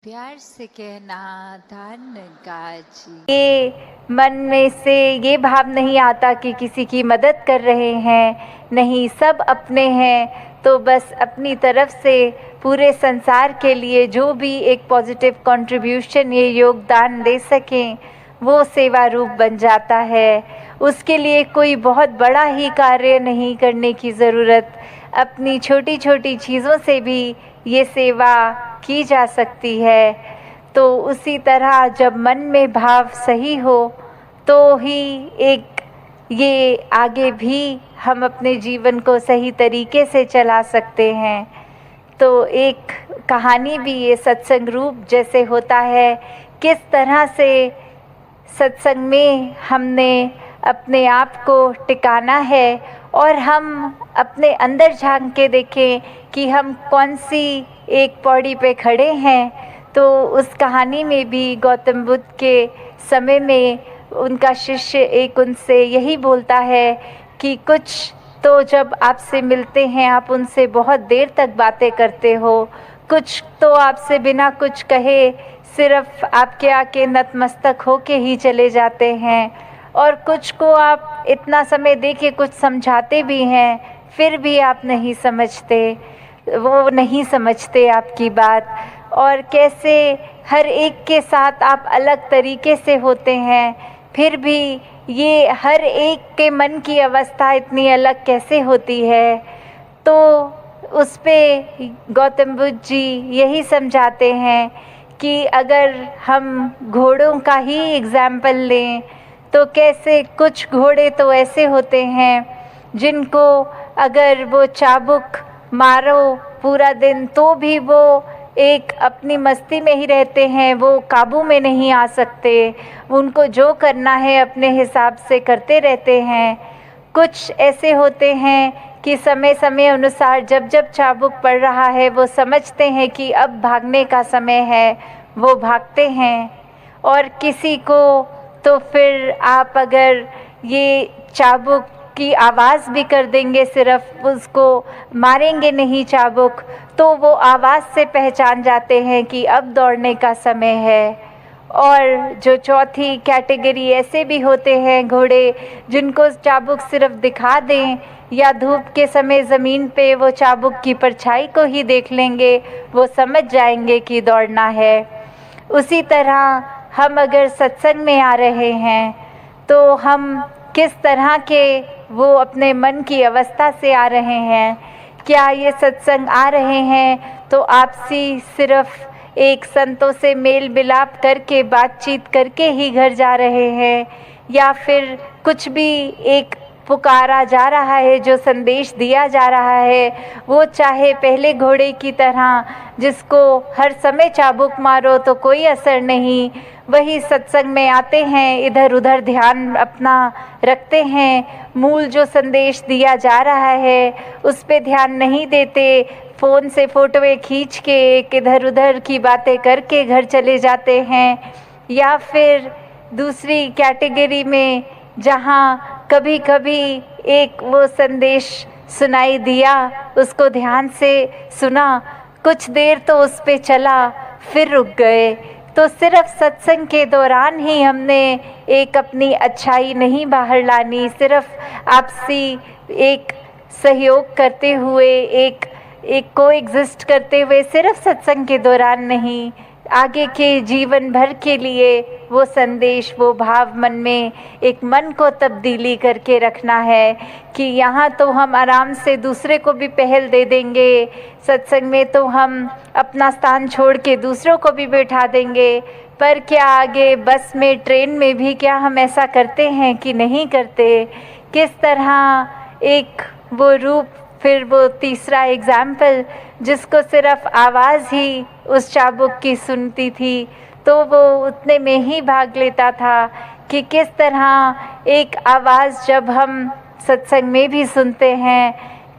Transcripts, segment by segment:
प्यार से कहना धन गाजी। ये मन में से ये भाव नहीं आता कि किसी की मदद कर रहे हैं, नहीं, सब अपने हैं। तो बस अपनी तरफ से पूरे संसार के लिए जो भी एक पॉजिटिव कंट्रीब्यूशन, ये योगदान दे सकें, वो सेवा रूप बन जाता है। उसके लिए कोई बहुत बड़ा ही कार्य नहीं करने की ज़रूरत, अपनी छोटी छोटी चीज़ों से भी ये सेवा की जा सकती है। तो उसी तरह जब मन में भाव सही हो तो ही एक ये आगे भी हम अपने जीवन को सही तरीके से चला सकते हैं। तो एक कहानी भी ये सत्संग रूप जैसे होता है, किस तरह से सत्संग में हमने अपने आप को टिकाना है और हम अपने अंदर झांक के देखें कि हम कौन सी एक पौड़ी पे खड़े हैं। तो उस कहानी में भी गौतम बुद्ध के समय में उनका शिष्य एक उनसे यही बोलता है कि कुछ तो जब आपसे मिलते हैं आप उनसे बहुत देर तक बातें करते हो, कुछ तो आपसे बिना कुछ कहे सिर्फ आपके आके नतमस्तक होके ही चले जाते हैं, और कुछ को आप इतना समय दे के कुछ समझाते भी हैं फिर भी आप नहीं समझते, वो नहीं समझते आपकी बात। और कैसे हर एक के साथ आप अलग तरीके से होते हैं, फिर भी ये हर एक के मन की अवस्था इतनी अलग कैसे होती है। तो उस पे गौतम बुद्ध जी यही समझाते हैं कि अगर हम घोड़ों का ही एग्जाम्पल लें तो कैसे कुछ घोड़े तो ऐसे होते हैं जिनको अगर वो चाबुक मारो पूरा दिन तो भी वो एक अपनी मस्ती में ही रहते हैं, वो काबू में नहीं आ सकते, उनको जो करना है अपने हिसाब से करते रहते हैं। कुछ ऐसे होते हैं कि समय समय अनुसार जब जब चाबुक पड़ रहा है वो समझते हैं कि अब भागने का समय है, वो भागते हैं। और किसी को तो फिर आप अगर ये चाबुक की आवाज़ भी कर देंगे, सिर्फ उसको मारेंगे नहीं चाबुक, तो वो आवाज़ से पहचान जाते हैं कि अब दौड़ने का समय है। और जो चौथी कैटेगरी ऐसे भी होते हैं घोड़े जिनको चाबुक सिर्फ दिखा दें या धूप के समय ज़मीन पे वो चाबुक की परछाई को ही देख लेंगे, वो समझ जाएंगे कि दौड़ना है। उसी तरह हम अगर सत्संग में आ रहे हैं तो हम किस तरह के वो अपने मन की अवस्था से आ रहे हैं। क्या ये सत्संग आ रहे हैं तो आपसी सिर्फ एक संतों से मेल मिलाप करके बातचीत करके ही घर जा रहे हैं, या फिर कुछ भी एक पुकारा जा रहा है, जो संदेश दिया जा रहा है वो चाहे पहले घोड़े की तरह जिसको हर समय चाबुक मारो तो कोई असर नहीं, वही सत्संग में आते हैं, इधर उधर ध्यान अपना रखते हैं, मूल जो संदेश दिया जा रहा है उस पे ध्यान नहीं देते, फ़ोन से फ़ोटोएं खींच के एक इधर उधर की बातें करके घर चले जाते हैं। या फिर दूसरी कैटेगरी में जहाँ कभी कभी एक वो संदेश सुनाई दिया, उसको ध्यान से सुना, कुछ देर तो उस पे चला, फिर रुक गए। तो सिर्फ सत्संग के दौरान ही हमने एक अपनी अच्छाई नहीं बाहर लानी, सिर्फ आपसी एक सहयोग करते हुए एक को एग्जिस्ट करते हुए सिर्फ सत्संग के दौरान नहीं, आगे के जीवन भर के लिए वो संदेश, वो भाव मन में एक मन को तब्दीली करके रखना है कि यहाँ तो हम आराम से दूसरे को भी पहल दे देंगे, सत्संग में तो हम अपना स्थान छोड़ के दूसरों को भी बैठा देंगे, पर क्या आगे बस में ट्रेन में भी क्या हम ऐसा करते हैं कि नहीं करते। किस तरह एक वो रूप, फिर वो तीसरा एग्जाम्पल जिसको सिर्फ आवाज़ ही उस चाबुक की सुनती थी तो वो उतने में ही भाग लेता था, कि किस तरह एक आवाज़ जब हम सत्संग में भी सुनते हैं,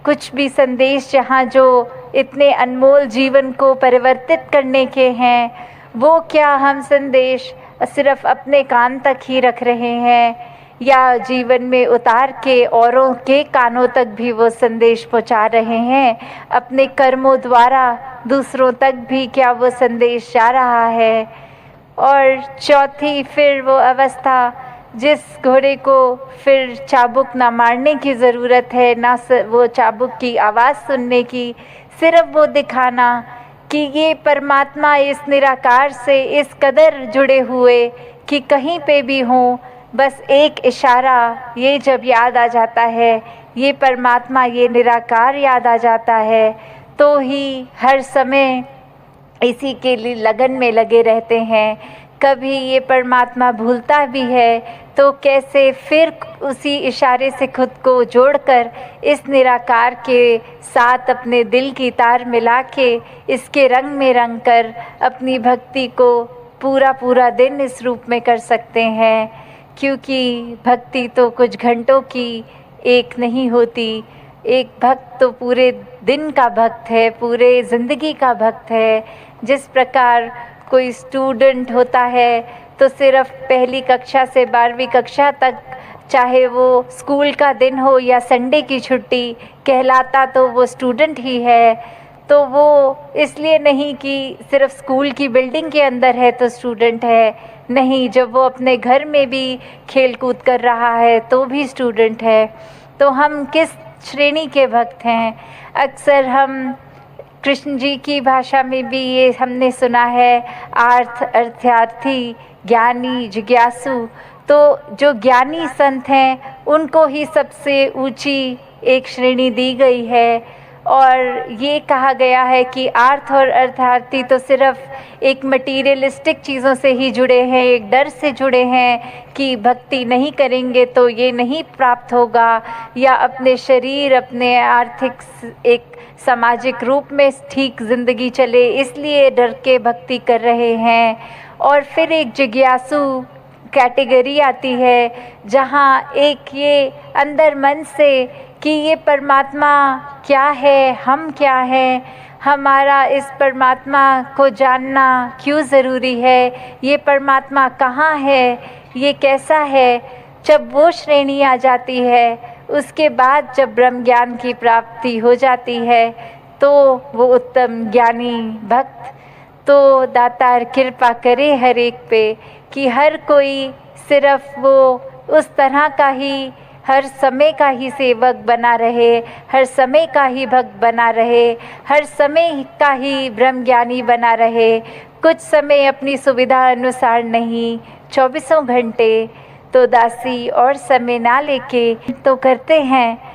कुछ भी संदेश जहाँ जो इतने अनमोल जीवन को परिवर्तित करने के हैं, वो क्या हम संदेश सिर्फ अपने कान तक ही रख रहे हैं, या जीवन में उतार के औरों के कानों तक भी वो संदेश पहुंचा रहे हैं। अपने कर्मों द्वारा दूसरों तक भी क्या वो संदेश जा रहा है। और चौथी फिर वो अवस्था, जिस घोड़े को फिर चाबुक ना मारने की ज़रूरत है, ना वो चाबुक की आवाज़ सुनने की, सिर्फ वो दिखाना कि ये परमात्मा इस निराकार से इस कदर जुड़े हुए कि कहीं पे भी हों, बस एक इशारा ये जब याद आ जाता है, ये परमात्मा, ये निराकार याद आ जाता है, तो ही हर समय इसी के लिए लगन में लगे रहते हैं। कभी ये परमात्मा भूलता भी है तो कैसे फिर उसी इशारे से खुद को जोड़कर इस निराकार के साथ अपने दिल की तार मिला के इसके रंग में रंग कर अपनी भक्ति को पूरा पूरा दिन इस रूप में कर सकते हैं। क्योंकि भक्ति तो कुछ घंटों की एक नहीं होती, एक भक्त तो पूरे दिन का भक्त है, पूरे ज़िंदगी का भक्त है। जिस प्रकार कोई स्टूडेंट होता है तो सिर्फ पहली कक्षा से 12वीं कक्षा तक, चाहे वो स्कूल का दिन हो या संडे की छुट्टी, कहलाता तो वो स्टूडेंट ही है। तो वो इसलिए नहीं कि सिर्फ स्कूल की बिल्डिंग के अंदर है तो स्टूडेंट है, नहीं, जब वो अपने घर में भी खेल कूद कर रहा है तो भी स्टूडेंट है। तो हम किस श्रेणी के भक्त हैं? अक्सर हम कृष्ण जी की भाषा में भी ये हमने सुना है, अर्थार्थी, ज्ञानी, जिज्ञासु। तो जो ज्ञानी संत हैं उनको ही सबसे ऊंची एक श्रेणी दी गई है। और ये कहा गया है कि आर्थ और अर्थार्थी तो सिर्फ एक मटीरियलिस्टिक चीज़ों से ही जुड़े हैं, एक डर से जुड़े हैं कि भक्ति नहीं करेंगे तो ये नहीं प्राप्त होगा, या अपने शरीर, अपने आर्थिक एक सामाजिक रूप में ठीक ज़िंदगी चले, इसलिए डर के भक्ति कर रहे हैं। और फिर एक जिज्ञासु कैटेगरी आती है जहाँ एक ये अंदर मन से कि ये परमात्मा क्या है, हम क्या हैं, हमारा इस परमात्मा को जानना क्यों ज़रूरी है, ये परमात्मा कहाँ है, ये कैसा है। जब वो श्रेणी आ जाती है, उसके बाद जब ब्रह्म ज्ञान की प्राप्ति हो जाती है तो वो उत्तम ज्ञानी भक्त, तो दातार कृपा करे हर एक पे कि हर कोई सिर्फ वो उस तरह का ही हर समय का ही सेवक बना रहे, हर समय का ही भक्त बना रहे, हर समय का ही ब्रह्म ज्ञानी बना रहे। कुछ समय अपनी सुविधा अनुसार नहीं, 24 घंटे तो दासी और समय ना लेके तो करते हैं